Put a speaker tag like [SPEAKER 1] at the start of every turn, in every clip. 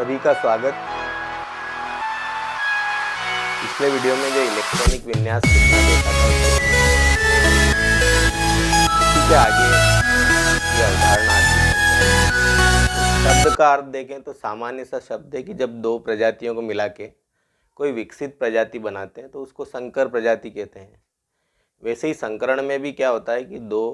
[SPEAKER 1] सभी का स्वागत। पिछले वीडियो में जो इलेक्ट्रॉनिक विन्यास लिखना देखा था उसी के आगे यह उदाहरण आती है। शब्द का अर्थ देखें तो सामान्य सा शब्द है कि जब दो प्रजातियों को मिला के कोई विकसित प्रजाति बनाते हैं तो उसको संकर प्रजाति कहते हैं। वैसे ही संकरण में भी क्या होता है कि दो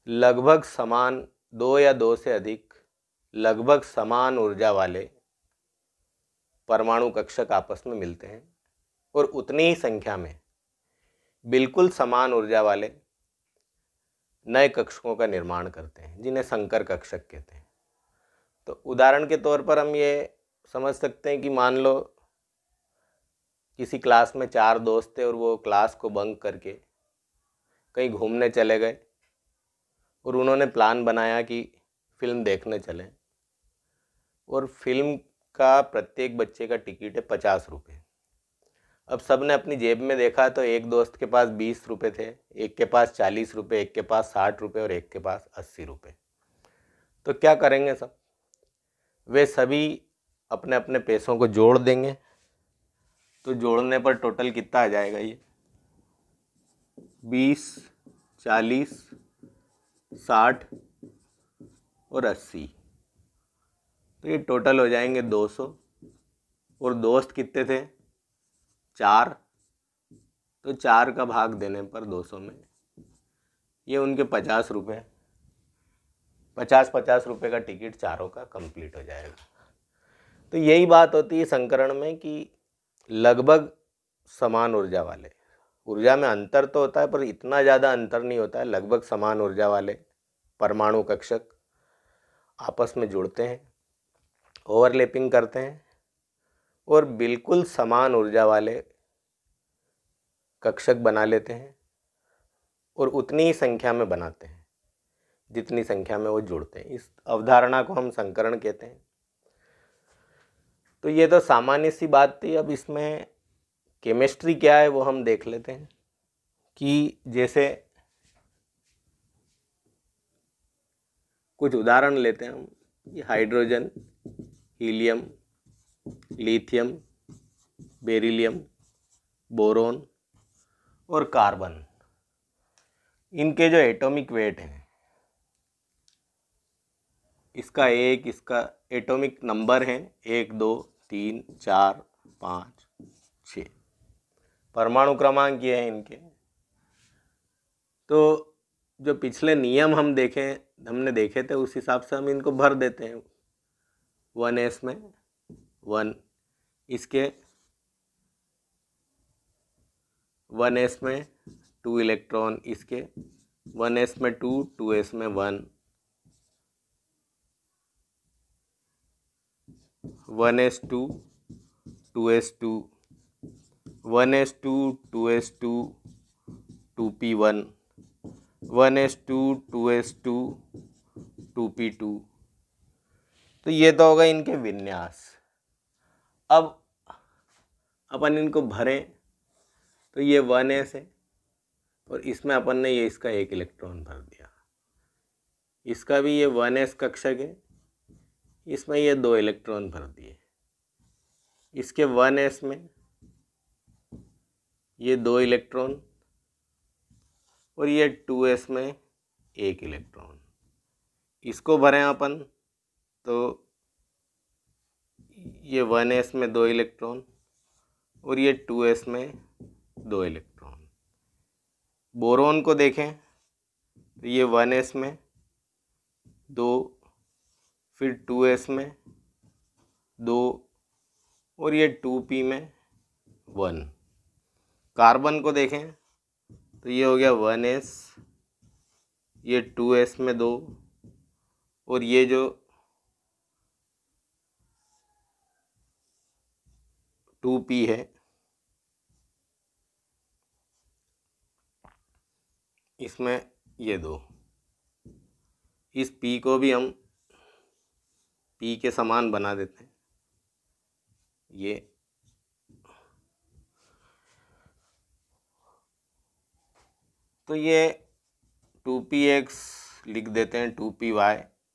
[SPEAKER 1] लगभग समान, दो या दो से अधिक लगभग समान ऊर्जा वाले परमाणु कक्षक आपस में मिलते हैं और उतनी ही संख्या में बिल्कुल समान ऊर्जा वाले नए कक्षकों का निर्माण करते हैं, जिन्हें संकर कक्षक कहते हैं। तो उदाहरण के तौर पर हम ये समझ सकते हैं कि मान लो किसी क्लास में 4 दोस्त थे और वो क्लास को बंक करके कहीं घूमने चले गए और उन्होंने प्लान बनाया कि फिल्म देखने चलें, और फिल्म का प्रत्येक बच्चे का टिकट है 50 रुपये। अब सब ने अपनी जेब में देखा तो एक दोस्त के पास 20 रुपये थे, एक के पास 40 रुपये, एक के पास 60 रुपये और एक के पास 80 रुपये। तो क्या करेंगे सब? वे सभी अपने अपने पैसों को जोड़ देंगे। तो जोड़ने पर टोटल कितना आ जाएगा? ये 20, 40, 60 और 80। तो ये टोटल हो जाएंगे 200। और दोस्त कितने थे? 4। तो 4 का भाग देने पर 200 में ये उनके 50 रुपये, 50 रुपये का टिकट चारों का कंप्लीट हो जाएगा। तो यही बात होती है संकरण में कि लगभग समान ऊर्जा वाले, ऊर्जा में अंतर तो होता है पर इतना ज़्यादा अंतर नहीं होता है, लगभग समान ऊर्जा वाले परमाणु कक्षक आपस में जुड़ते हैं, ओवरलैपिंग करते हैं और बिल्कुल समान ऊर्जा वाले कक्षक बना लेते हैं और उतनी ही संख्या में बनाते हैं जितनी संख्या में वो जुड़ते हैं। इस अवधारणा को हम संकरण कहते हैं। तो ये तो सामान्य सी बात थी। अब इसमें केमिस्ट्री क्या है वो हम देख लेते हैं कि जैसे कुछ उदाहरण लेते हैं हम। ये hydrogen, helium, lithium, beryllium, boron और कार्बन, इनके जो एटॉमिक वेट हैं, इसका एटॉमिक नंबर है 1, 2, 3, 4, 5, 6, परमाणु क्रमांक ये हैं इनके। तो जो पिछले नियम हमने देखे थे उस हिसाब से हम इनको भर देते हैं। 1s में 1, इसके 1s में 2 इलेक्ट्रॉन, इसके 1s में 2, 2s में 1, 1s2, 2s2, 1s2, 2s2, 2p1, 1s2, 2s2, 2p2। तो ये तो होगा इनके विन्यास। अब अपन इनको भरें तो ये 1s है और इसमें अपन ने ये इसका 1 इलेक्ट्रॉन भर दिया। इसका भी ये 1s कक्षक है, इसमें ये 2 इलेक्ट्रॉन भर दिए। इसके 1s में ये 2 इलेक्ट्रॉन और ये 2s में 1 इलेक्ट्रॉन। इसको भरें अपन तो ये 1s में 2 इलेक्ट्रॉन और ये 2s में 2 इलेक्ट्रॉन। बोरोन को देखें तो ये 1s में 2, फिर 2s में 2 और ये 2p में 1। कार्बन को देखें तो ये हो गया 1s, ये 2s में 2 और ये जो 2p है इसमें ये 2। इस p को भी हम p के समान बना देते हैं। ये तो ये 2px लिख देते हैं, 2py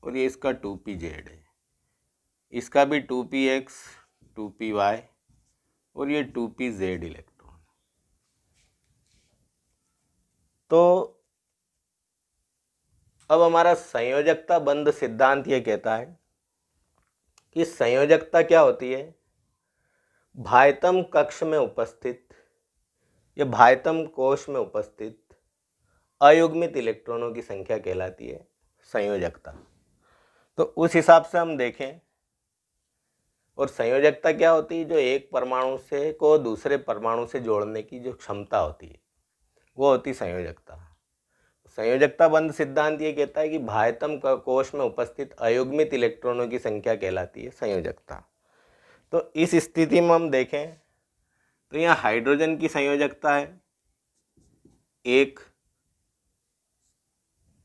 [SPEAKER 1] और ये इसका 2pz है। इसका भी 2px 2py और ये 2pz इलेक्ट्रॉन। तो अब हमारा संयोजकता बंध सिद्धांत ये कहता है कि संयोजकता क्या होती है, भायतम कक्ष में उपस्थित या भायतम कोश में उपस्थित अयुग्मित इलेक्ट्रॉनों की संख्या कहलाती है संयोजकता। तो उस हिसाब से हम देखें, और संयोजकता क्या होती है, जो एक परमाणु से को दूसरे परमाणु से जोड़ने की जो क्षमता होती है वो होती संयोजकता। संयोजकता बंध सिद्धांत ये कहता है कि भायतम कोश में उपस्थित अयुग्मित इलेक्ट्रॉनों की संख्या कहलाती है संयोजकता। तो इस स्थिति में हम देखें तो यहाँ हाइड्रोजन की संयोजकता है 1,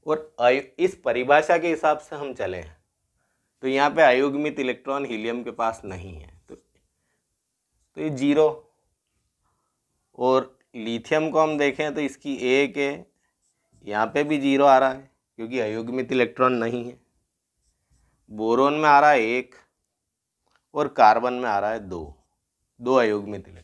[SPEAKER 1] और इस परिभाषा के हिसाब से हम चलें तो यहाँ पे अयुग्मित इलेक्ट्रॉन हीलियम के पास नहीं है, तो ये 0। और लिथियम को हम देखें तो इसकी 1 है, यहाँ पे भी 0 आ रहा है क्योंकि अयुग्मित इलेक्ट्रॉन नहीं है। बोरोन में आ रहा है 1 और कार्बन में आ रहा है 2 अयुग्मित इलेक्ट्रॉन।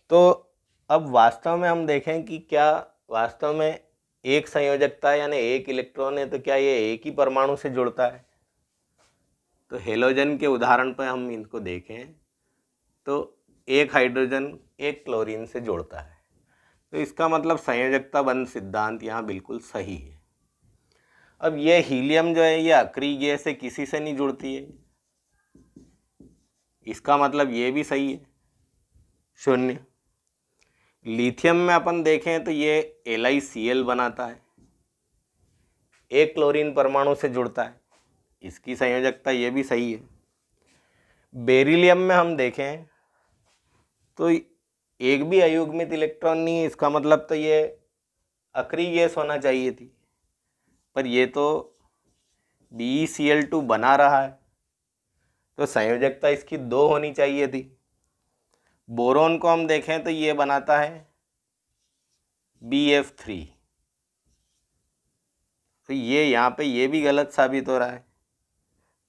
[SPEAKER 1] तो अब वास्तव में हम देखें कि क्या वास्तव में एक संयोजकता यानी एक इलेक्ट्रॉन है तो क्या ये एक ही परमाणु से जुड़ता है। तो हेलोजन के उदाहरण पर हम इनको देखें तो एक हाइड्रोजन एक क्लोरीन से जोड़ता है, तो इसका मतलब संयोजकता बंध सिद्धांत यहाँ बिल्कुल सही है। अब ये हीलियम जो है ये अक्रिय गैस से किसी से नहीं जुड़ती है, इसका मतलब ये भी सही है 0। लिथियम में अपन देखें तो ये LiCl बनाता है, एक क्लोरीन परमाणु से जुड़ता है, इसकी संयोजकता ये भी सही है। बेरिलियम में हम देखें तो एक भी अयुग्मित इलेक्ट्रॉन नहीं है, इसका मतलब तो ये अक्रिय गैस होना चाहिए थी, पर ये तो BeCl2 बना रहा है, तो संयोजकता इसकी 2 होनी चाहिए थी। बोरोन को हम देखें तो ये बनाता है BF3, तो ये यहाँ पे ये भी गलत साबित हो रहा है।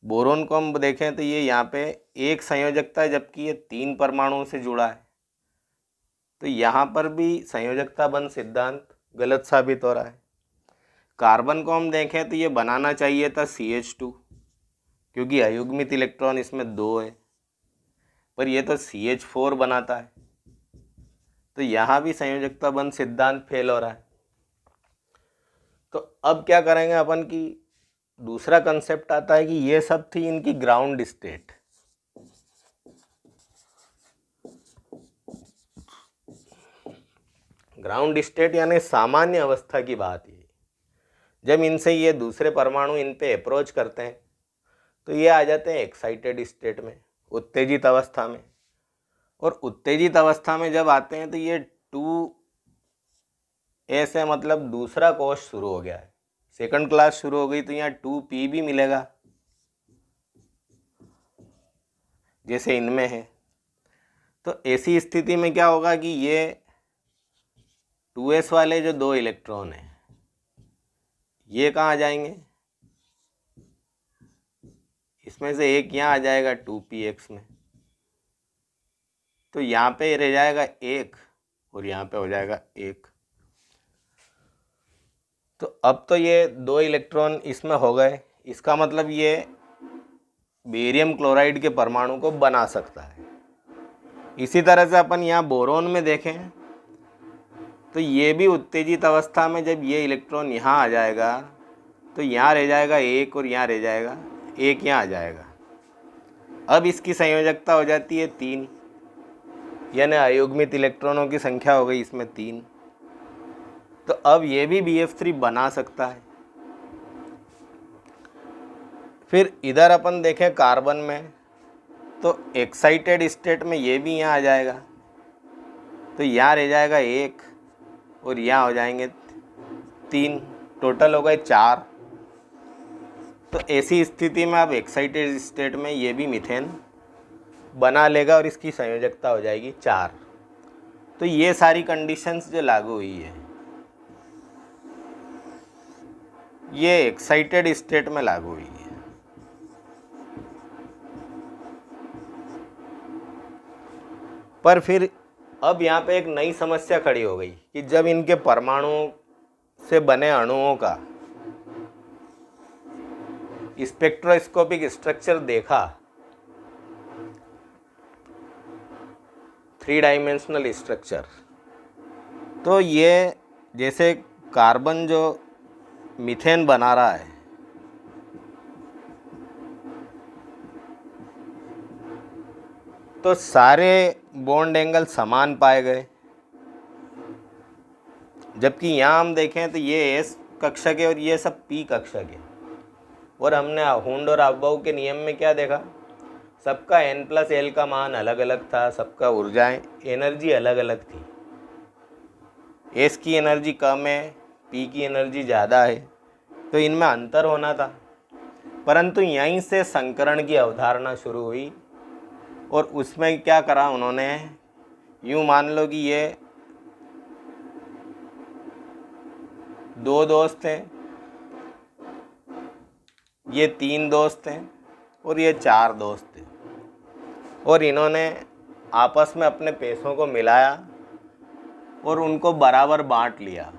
[SPEAKER 1] बोरोन को हम देखें तो ये यहाँ पे एक संयोजकता है जबकि ये 3 परमाणुओं से जुड़ा है, तो यहाँ पर भी संयोजकता बंध सिद्धांत गलत साबित हो रहा है। कार्बन को हम देखें तो ये बनाना चाहिए था CH2 क्योंकि अयुग्मित इलेक्ट्रॉन इसमें 2 है, पर ये तो CH4 बनाता है, तो यहाँ भी संयोजकता बंध सिद्धांत फेल हो रहा है। तो अब क्या करेंगे अपन की दूसरा कंसेप्ट आता है कि ये सब थी इनकी ग्राउंड स्टेट। ग्राउंड स्टेट यानी सामान्य अवस्था की बात है। जब इनसे ये दूसरे परमाणु इन पे अप्रोच करते हैं तो ये आ जाते हैं एक्साइटेड स्टेट में, उत्तेजित अवस्था में। और उत्तेजित अवस्था में जब आते हैं तो ये 2s है, मतलब दूसरा कोश शुरू हो गया है, सेकंड क्लास शुरू हो गई, तो यहाँ 2p भी मिलेगा जैसे इनमें है। तो ऐसी स्थिति में क्या होगा कि ये 2s वाले जो 2 इलेक्ट्रॉन हैं ये कहाँ आ जाएंगे, इसमें से एक यहाँ आ जाएगा 2px में, तो यहाँ पे रह जाएगा 1 और यहाँ पे हो जाएगा 1। तो अब तो ये 2 इलेक्ट्रॉन इसमें हो गए, इसका मतलब ये बेरियम क्लोराइड के परमाणु को बना सकता है। इसी तरह से अपन यहाँ बोरोन में देखें तो ये भी उत्तेजित अवस्था में जब ये इलेक्ट्रॉन यहाँ आ जाएगा तो यहाँ रह जाएगा 1 और यहाँ रह जाएगा 1, यहाँ आ जाएगा। अब इसकी संयोजकता हो जाती है 3, यानी अयुग्मित इलेक्ट्रॉनों की संख्या हो गई इसमें 3। तो अब ये भी BF3 बना सकता है। फिर इधर अपन देखें कार्बन में तो एक्साइटेड स्टेट में ये भी यहाँ आ जाएगा, तो यहाँ रह जाएगा 1 और यहाँ हो जाएंगे 3, टोटल हो गए 4। तो ऐसी स्थिति में अब एक्साइटेड स्टेट में ये भी मीथेन बना लेगा और इसकी संयोजकता हो जाएगी 4। तो ये सारी कंडीशंस जो लागू हुई है ये एक्साइटेड स्टेट में लागू हुई है। पर फिर अब यहाँ पे एक नई समस्या खड़ी हो गई कि जब इनके परमाणुओं से बने अणुओं का स्पेक्ट्रोस्कोपिक स्ट्रक्चर देखा, 3 डायमेंशनल स्ट्रक्चर, तो ये जैसे कार्बन जो मीथेन बना रहा है, तो सारे बॉन्ड एंगल समान पाए गए, जबकि यहाँ हम देखें तो ये एस कक्षक है और ये सब पी कक्षक है। और हमने हुंड और अफबाउ के नियम में क्या देखा, सबका n+l का मान अलग अलग था, सबका ऊर्जाएं एनर्जी अलग अलग थी। एस की एनर्जी कम है, पी की एनर्जी ज़्यादा है, तो इनमें अंतर होना था। परंतु यहीं से संकरण की अवधारणा शुरू हुई और उसमें क्या करा उन्होंने, यूँ मान लो कि ये 2 दोस्त हैं, ये 3 दोस्त हैं और ये 4 दोस्त हैं, और इन्होंने आपस में अपने पैसों को मिलाया और उनको बराबर बांट लिया।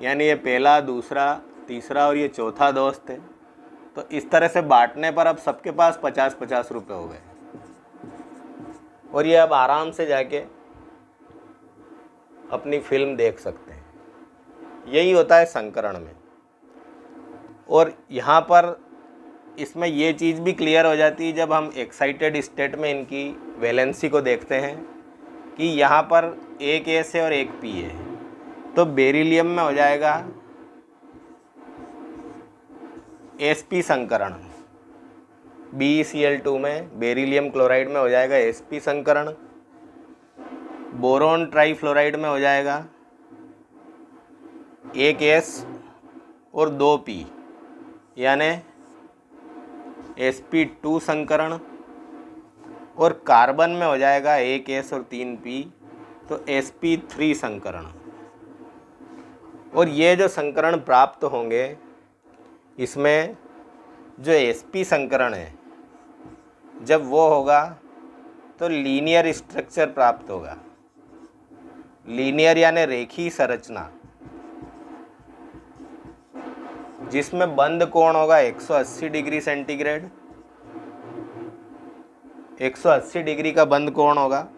[SPEAKER 1] यानी ये पहला, दूसरा, तीसरा और ये चौथा दोस्त है। तो इस तरह से बांटने पर अब सबके पास 50-50 रुपये हो गए और ये अब आराम से जाके अपनी फिल्म देख सकते हैं। यही होता है संकरण में। और यहाँ पर इसमें ये चीज़ भी क्लियर हो जाती है जब हम एक्साइटेड स्टेट में इनकी वैलेंसी को देखते हैं कि यहाँ पर एक एस है और एक पी है, तो बेरिलियम में हो जाएगा sp संकरण, BeCl2 में बेरिलियम क्लोराइड में हो जाएगा sp संकरण, बोरोन ट्राईफ्लोराइड में हो जाएगा एक S और 2 P यानी sp2 संकरण, और कार्बन में हो जाएगा एक S और 3 P, तो sp3 संकरण। और ये जो संकरण प्राप्त होंगे, इसमें जो sp संकरण है जब वो होगा तो लीनियर स्ट्रक्चर प्राप्त होगा। लीनियर यानी रेखीय संरचना, जिसमें बंद कोण होगा 180 डिग्री सेंटीग्रेड, 180 डिग्री का बंद कोण होगा।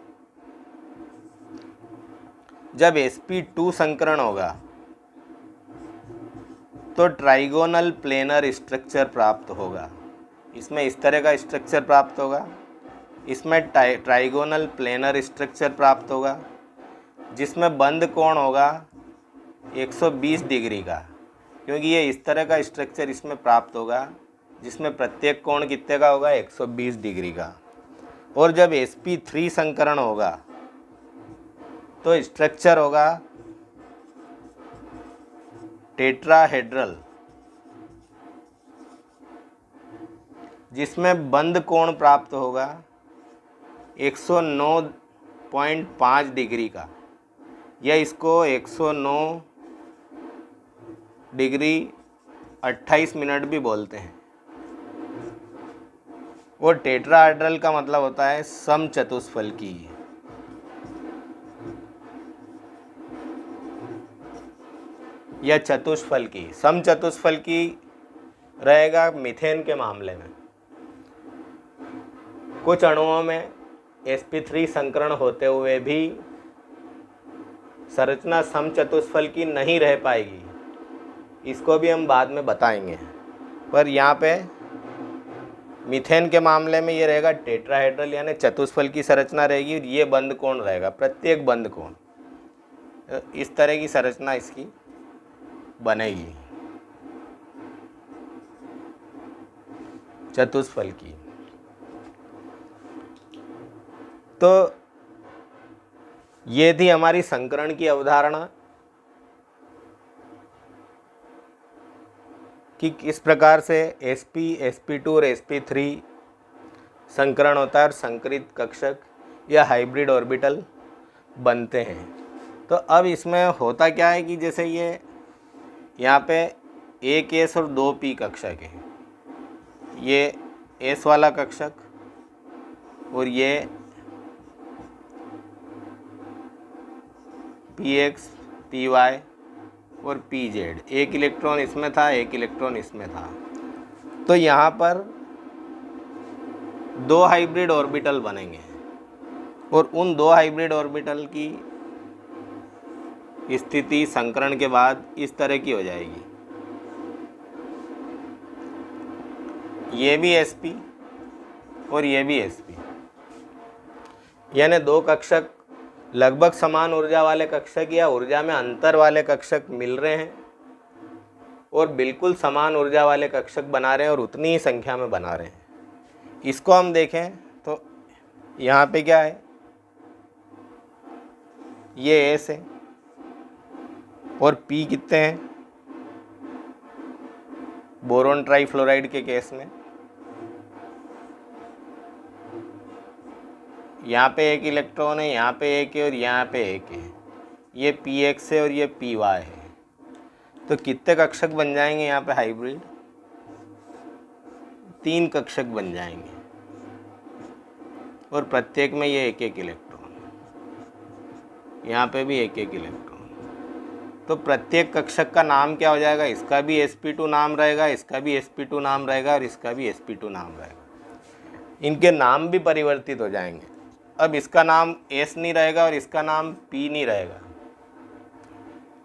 [SPEAKER 1] जब sp2 संकरण होगा तो ट्राइगोनल प्लेनर स्ट्रक्चर प्राप्त होगा। इसमें इस तरह का स्ट्रक्चर प्राप्त होगा, इसमें ट्राइगोनल प्लेनर स्ट्रक्चर प्राप्त होगा, जिसमें बंद कोण होगा 120 डिग्री का, क्योंकि ये इस तरह का स्ट्रक्चर इसमें प्राप्त होगा जिसमें प्रत्येक कोण कितने का होगा, 120 डिग्री का। और जब sp3 संकरण होगा तो स्ट्रक्चर होगा टेट्राहेड्रल, जिसमें बंद कोण प्राप्त होगा 109.5 डिग्री का, या इसको 109 डिग्री 28 मिनट भी बोलते हैं। और टेट्राहेड्रल का मतलब होता है समचतुष्फलकी। या चतुष्फलकी। समचतुष्फलकी रहेगा मीथेन के मामले में। कुछ अणुओं में sp3 संकरण होते हुए भी संरचना समचतुष्फलकी नहीं रह पाएगी, इसको भी हम बाद में बताएंगे। पर यहाँ पे मीथेन के मामले में ये रहेगा टेट्राहेड्रल यानी चतुष्फलकी संरचना रहेगी, और ये बंद कोण रहेगा, प्रत्येक बंद कोण इस तरह की संरचना इसकी बनेगी, चतुष्फलकी। तो ये थी हमारी संकरण की अवधारणा कि किस प्रकार से sp, sp2 और sp3 संकरण होता है और संकरित कक्षक या हाइब्रिड ऑर्बिटल बनते हैं। तो अब इसमें होता क्या है कि जैसे ये यहाँ पे एक S और 2 P कक्षक है, ये S वाला कक्षक और ये Px, Py और Pz। एक इलेक्ट्रॉन इसमें था, एक इलेक्ट्रॉन इसमें था। तो यहाँ पर 2 हाइब्रिड ऑर्बिटल बनेंगे और उन 2 हाइब्रिड ऑर्बिटल की स्थिति संकरण के बाद इस तरह की हो जाएगी। ये भी sp और ये भी sp, यानी 2 कक्षक लगभग समान ऊर्जा वाले कक्षक या ऊर्जा में अंतर वाले कक्षक मिल रहे हैं और बिल्कुल समान ऊर्जा वाले कक्षक बना रहे हैं और उतनी ही संख्या में बना रहे हैं। इसको हम देखें तो यहाँ पे क्या है, ये S है और P कितने हैं बोरोन ट्राइफ्लोराइड के केस में। यहाँ पे एक इलेक्ट्रॉन है, यहाँ पे एक है और यहाँ पे एक है। ये Px है और ये Py है। तो कितने कक्षक बन जाएंगे यहाँ पे हाइब्रिड? 3 कक्षक बन जाएंगे और प्रत्येक में ये एक एक इलेक्ट्रॉन, यहाँ पे भी एक एक इलेक्ट्रॉन। तो प्रत्येक कक्षक का नाम क्या हो जाएगा? इसका भी sp2 नाम रहेगा, इसका भी sp2 नाम रहेगा और इसका भी sp2 नाम रहेगा। इनके नाम भी परिवर्तित हो जाएंगे। अब इसका नाम S नहीं रहेगा और इसका नाम P नहीं रहेगा।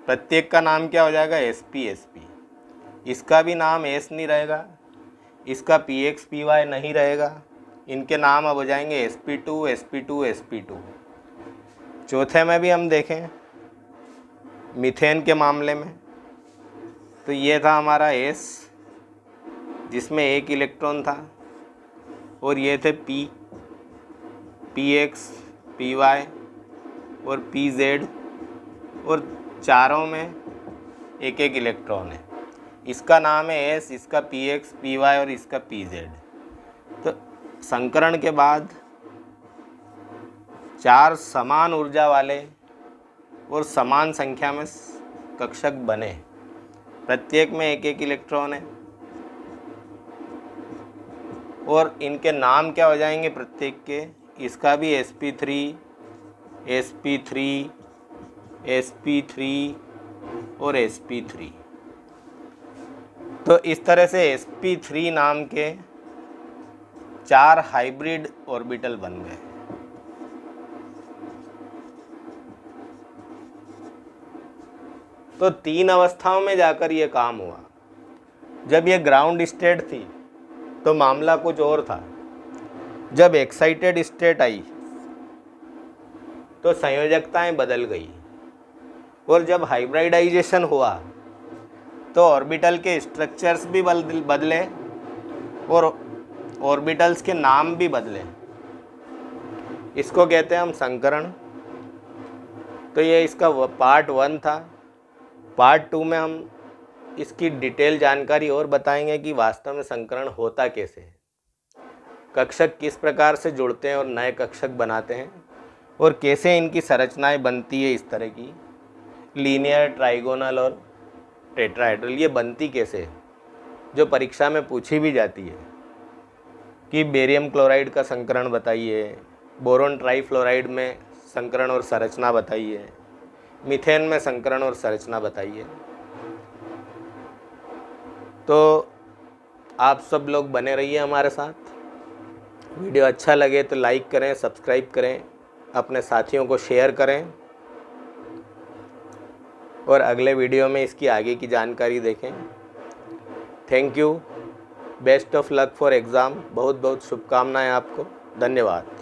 [SPEAKER 1] प्रत्येक का नाम क्या हो जाएगा? sp। इसका भी नाम S नहीं रहेगा, इसका Px Py नहीं रहेगा। इनके नाम अब हो जाएंगे sp2 sp2 sp2। चौथे में भी हम देखें मीथेन के मामले में, तो ये था हमारा S जिसमें एक इलेक्ट्रॉन था और ये थे P, Px, Py और Pz और चारों में एक एक इलेक्ट्रॉन है। इसका नाम है S, इसका Px, Py और इसका Pz। तो संकरण के बाद 4 समान ऊर्जा वाले और समान संख्या में कक्षक बने। प्रत्येक में एक एक इलेक्ट्रॉन है और इनके नाम क्या हो जाएंगे प्रत्येक के? इसका भी sp3 sp3 sp3 और sp3। तो इस तरह से sp3 नाम के 4 हाइब्रिड ऑर्बिटल बन गए। तो 3 अवस्थाओं में जाकर ये काम हुआ। जब ये ग्राउंड स्टेट थी तो मामला कुछ और था। जब एक्साइटेड स्टेट आई तो संयोजकताएं बदल गई और जब हाइब्रिडाइजेशन हुआ तो ऑर्बिटल के स्ट्रक्चर्स भी बदले और ऑर्बिटल्स के नाम भी बदले। इसको कहते हैं हम संकरण। तो ये इसका पार्ट 1 था। पार्ट 2 में हम इसकी डिटेल जानकारी और बताएंगे कि वास्तव में संकरण होता कैसे है, कक्षक किस प्रकार से जुड़ते हैं और नए कक्षक बनाते हैं और कैसे इनकी संरचनाएं बनती है इस तरह की लीनियर, ट्राइगोनल और टेट्राहेड्रल। ये बनती कैसे है, जो परीक्षा में पूछी भी जाती है कि बेरियम क्लोराइड का संकरण बताइए, बोरोन ट्राइफ्लोराइड में संकरण और संरचना बताइए, मीथेन में संकरण और संरचना बताइए। तो आप सब लोग बने रहिए हमारे साथ। वीडियो अच्छा लगे तो लाइक करें, सब्सक्राइब करें, अपने साथियों को शेयर करें और अगले वीडियो में इसकी आगे की जानकारी देखें। Thank you. Best of luck for exam. बहुत बहुत शुभकामनाएं आपको। धन्यवाद।